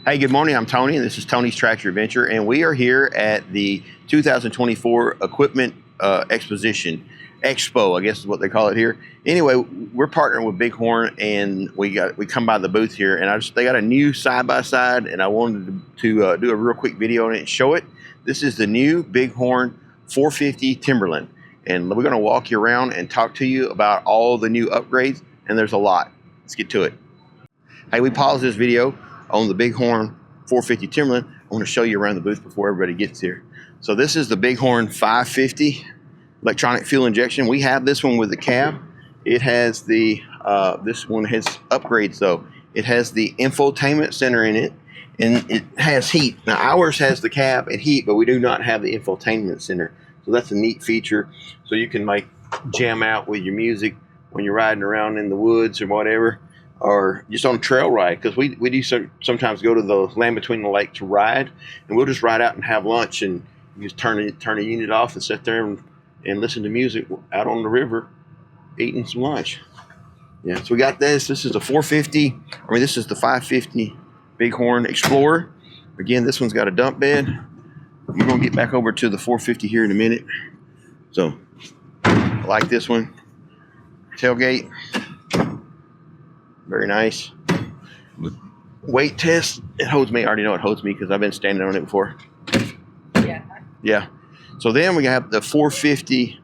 Hey, good morning. I'm Tony, and this is Tony's Tractor Adventure, and we are here at the 2024 Equipment Exposition Expo, I guess is what they call it here. Anyway, we're partnering with Bighorn, and we come by the booth here, and they got a new side-by-side, and I wanted to do a real quick video on it and show it. This is the new Bighorn 450 Timberland, and we're going to walk you around and talk to you about all the new upgrades, and there's a lot. Let's get to it. Hey, we paused this video on the Bighorn 450 Timberland. I want to show you around the booth before everybody gets here. So this is the Bighorn 550 electronic fuel injection. We have this one with the cab. It has the, this one has upgrades though. It has the infotainment center in it, and it has heat. Now ours has the cab and heat, but we do not have the infotainment center. So that's a neat feature. So you can like jam out with your music when you're riding around in the woods or whatever, or just on a trail ride, because we do sometimes go to the land between the lake to ride, and we'll just ride out and have lunch, and you just turn a unit off and sit there and listen to music out on the river eating some lunch. Yeah, so we got this. This is the 450, I mean this is the 550 Bighorn Explorer. Again, this one's got a dump bed. We're gonna get back over to the 450 here in a minute. So I like this one. Tailgate, very nice. Weight test, it holds me. I already know it holds me because I've been standing on it before. Yeah. So then we have the 450.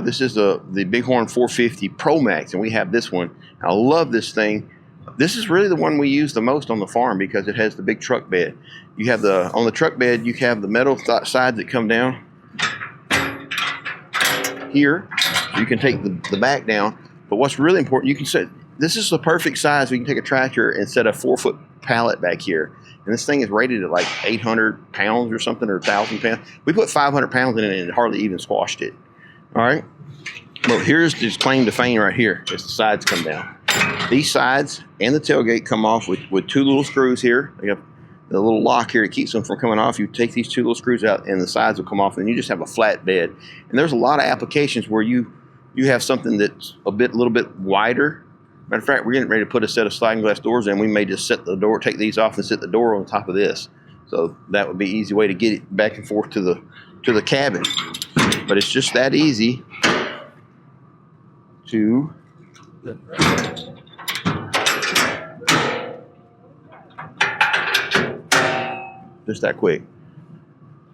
This is the Bighorn 450 Pro Max, and we have this one. I love this thing. This is really the one we use the most on the farm because it has the big truck bed. You have on the truck bed, you have the metal sides that come down here. So you can take the back down. But what's really important, you can set, this is the perfect size. We can take a tractor and set a 4-foot pallet back here. And this thing is rated at like 800 pounds or something, or 1,000 pounds. We put 500 pounds in it and it hardly even squashed it. All right. Well, here's this claim to fame right here as the sides come down. These sides and the tailgate come off with two little screws here. They have the little lock here that keeps them from coming off. You take these two little screws out and the sides will come off, and you just have a flat bed. And there's a lot of applications where you have something that's a little bit wider. Matter of fact, we're getting ready to put a set of sliding glass doors in. We may just set the door, take these off and set the door on top of this. So that would be an easy way to get it back and forth to the cabin. But it's just that easy to just that quick.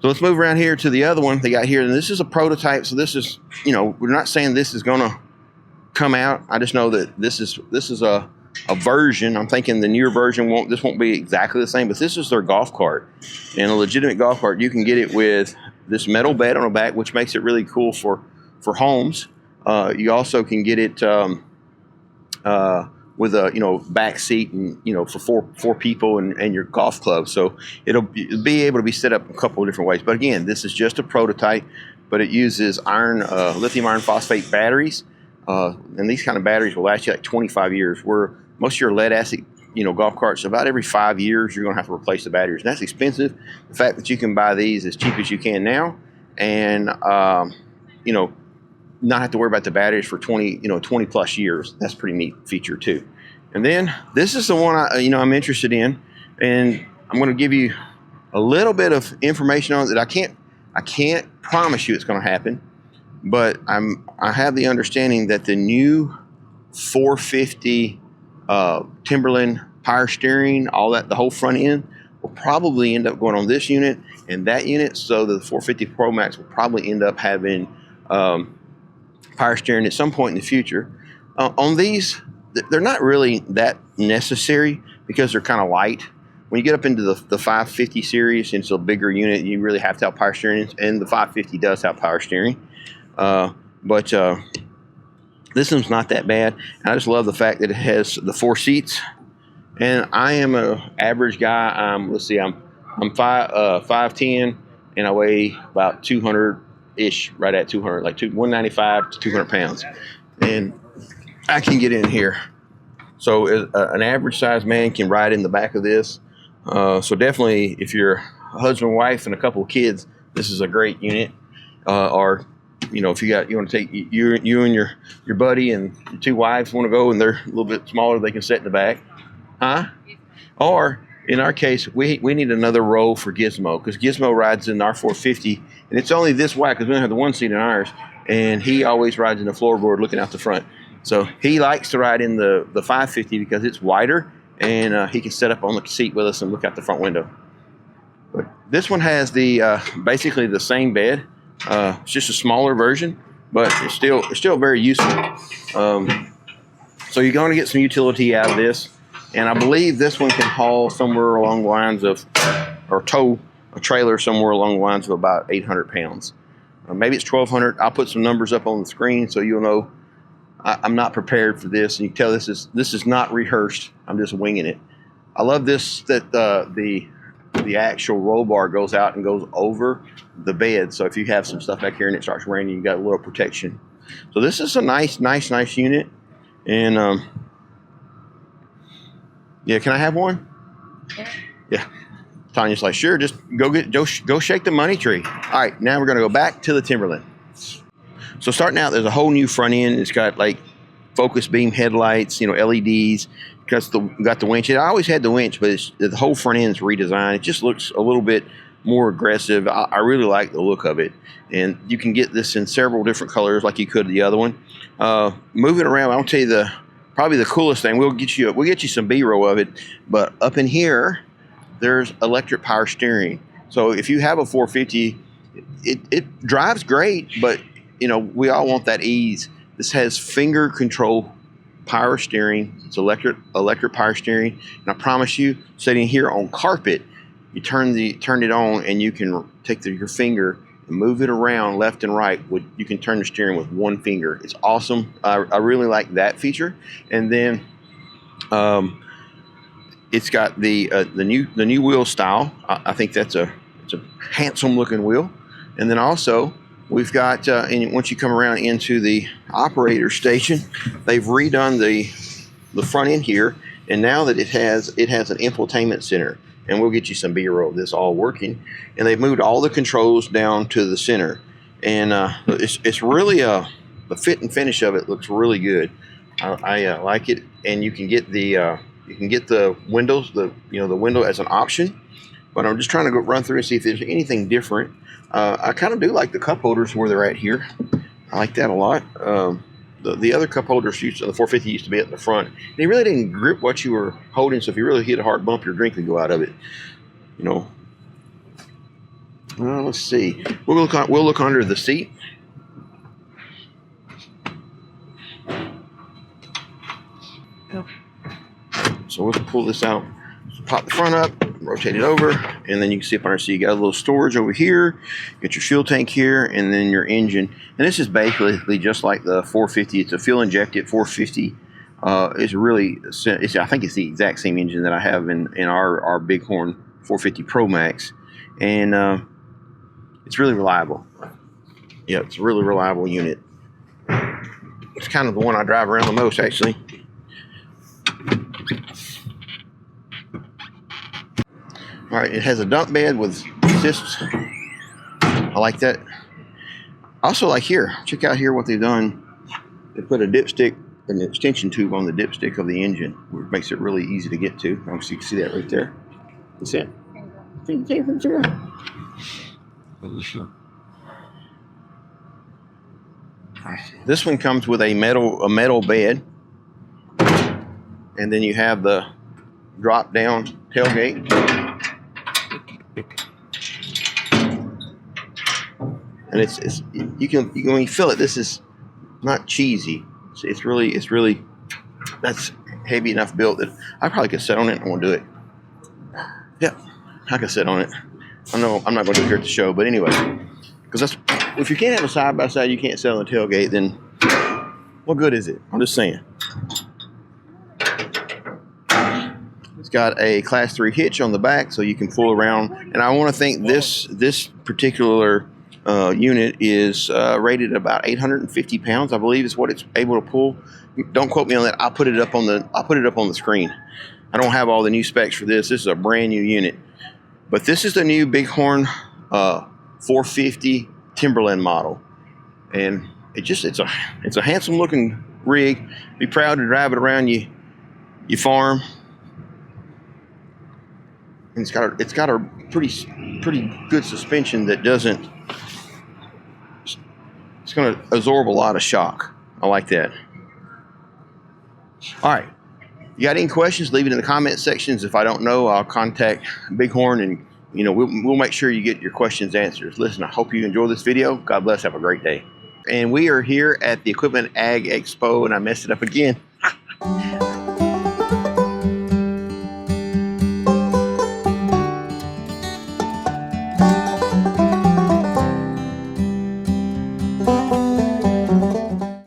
So let's move around here to the other one they got here. And this is a prototype. So this is, you know, we're not saying this is gonna come out. I just know that this is a version. I'm thinking the newer version won't be exactly the same, but this is their golf cart. And a legitimate golf cart, you can get it with this metal bed on the back, which makes it really cool for homes. You also can get it with a back seat, and for four people and your golf club. So it'll be able to be set up a couple of different ways. But again, this is just a prototype, but it uses lithium iron phosphate batteries. And these kind of batteries will last you like 25 years, where most of your lead acid golf carts, about every 5 years you're going to have to replace the batteries, and that's expensive. The fact that you can buy these as cheap as you can now, and not have to worry about the batteries for 20 plus years, that's a pretty neat feature too. And then this is the one I'm interested in, and I'm going to give you a little bit of information on it that I can't promise you it's going to happen. But I have the understanding that the new 450 Timberland power steering, all that, the whole front end, will probably end up going on this unit and that unit. So the 450 Pro Max will probably end up having power steering at some point in the future. On these, they're not really that necessary because they're kind of light. When you get up into the 550 series, and it's a bigger unit, you really have to have power steering, and the 550 does have power steering. But this one's not that bad. And I just love the fact that it has the 4 seats. And I am an average guy. Let's see, I'm 5'10", and I weigh about 200-ish, right at 200, like 195 to 200 pounds. And I can get in here. So an average sized man can ride in the back of this. So definitely, if you're a husband, wife, and a couple of kids, this is a great unit. Or if you want to take you and your buddy and your 2 wives want to go and they're a little bit smaller, they can sit in the back, huh? Or in our case, we need another row for Gizmo, because Gizmo rides in our 450, and it's only this wide because we don't have the one seat in ours, and he always rides in the floorboard looking out the front. So he likes to ride in the 550 because it's wider, and he can sit up on the seat with us and look out the front window. But this one has the basically the same bed. It's just a smaller version, but it's still very useful. So you're going to get some utility out of this. And I believe this one can haul somewhere along the lines of, or tow a trailer somewhere along the lines of about 800 pounds. Maybe it's 1,200. I'll put some numbers up on the screen so you'll know I'm not prepared for this. And you can tell this is not rehearsed. I'm just winging it. I love this, that the actual roll bar goes out and goes over the bed. So if you have some stuff back here and it starts raining, you got a little protection. So this is a nice unit. And yeah, can I have one? Yeah. Tanya's like, sure, just go shake the money tree. All right, now we're gonna go back to the Timberland. So starting out, there's a whole new front end. It's got like focus beam headlights, you know, LEDs. Got the winch. I always had the winch, but the whole front end is redesigned. It just looks a little bit more aggressive. I really like the look of it, and you can get this in several different colors, like you could the other one. Moving around, I'll tell you probably the coolest thing. We'll get you some B-roll of it, but up in here, there's electric power steering. So if you have a 450, it drives great, but you know, we all want that ease. This has finger control power steering. It's electric power steering, and I promise you, sitting here on carpet, you turn it on, and you can take your finger and move it around left and right. You can turn the steering with one finger. It's awesome. I really like that feature. And then it's got the new wheel style. I think it's a handsome looking wheel. And then also we've got and once you come around into the operator station, they've redone the front end here, and now that it has an infotainment center. And we'll get you some B-roll of this all working. And they've moved all the controls down to the center, and it's really the fit and finish of it looks really good. I like it. And you can get the windows, the window as an option. But I'm just trying to go run through and see if there's anything different. I kind of do like the cup holders where they're at here. I like that a lot. The other cup holders, the 450 used to be at the front. They really didn't grip what you were holding, so if you really hit a hard bump, your drink could go out of it. You know. Let's see. We'll look under the seat. So we'll pull this out. Pop the front up, rotate it over, and then you can see up under the seat. You got a little storage over here. You got your fuel tank here, and then your engine. And this is basically just like the 450. It's a fuel injected 450. I think it's the exact same engine that I have in our Bighorn 450 Pro Max, and it's really reliable. Yeah, it's a really reliable unit. It's kind of the one I drive around the most, actually. All right, it has a dump bed with assists. I like that. Also, like here, check out here what they've done. They put a dipstick, an extension tube on the dipstick of the engine, which makes it really easy to get to. Obviously, you can see that right there. You see it? This one comes with a metal bed, and then you have the drop down tailgate. And it's you can when you feel it, this is not cheesy. It's really that's heavy enough built that I probably could sit on it and won't do it. Yeah, I can sit on it. I know I'm not going to do it here at the show, but anyway, because if you can't have a side by side, you can't sit on the tailgate. Then what good is it? I'm just saying. It's got a Class 3 hitch on the back, so you can pull around. And I want to think this particular unit is rated about 850 pounds, I believe, is what it's able to pull. Don't quote me on that. I'll put it up on the screen. I don't have all the new specs for this. This is a brand new unit, but this is the new Bighorn 450 Timberland model, and it's a handsome looking rig. Be proud to drive it around your farm. And it's got a pretty good suspension that doesn't. It's going to absorb a lot of shock. I like that. All right. You got any questions? Leave it in the comment sections. If I don't know, I'll contact Bighorn, and we'll make sure you get your questions answered. Listen, I hope you enjoy this video. God bless. Have a great day. And we are here at the Equipment Ag Expo, and I messed it up again.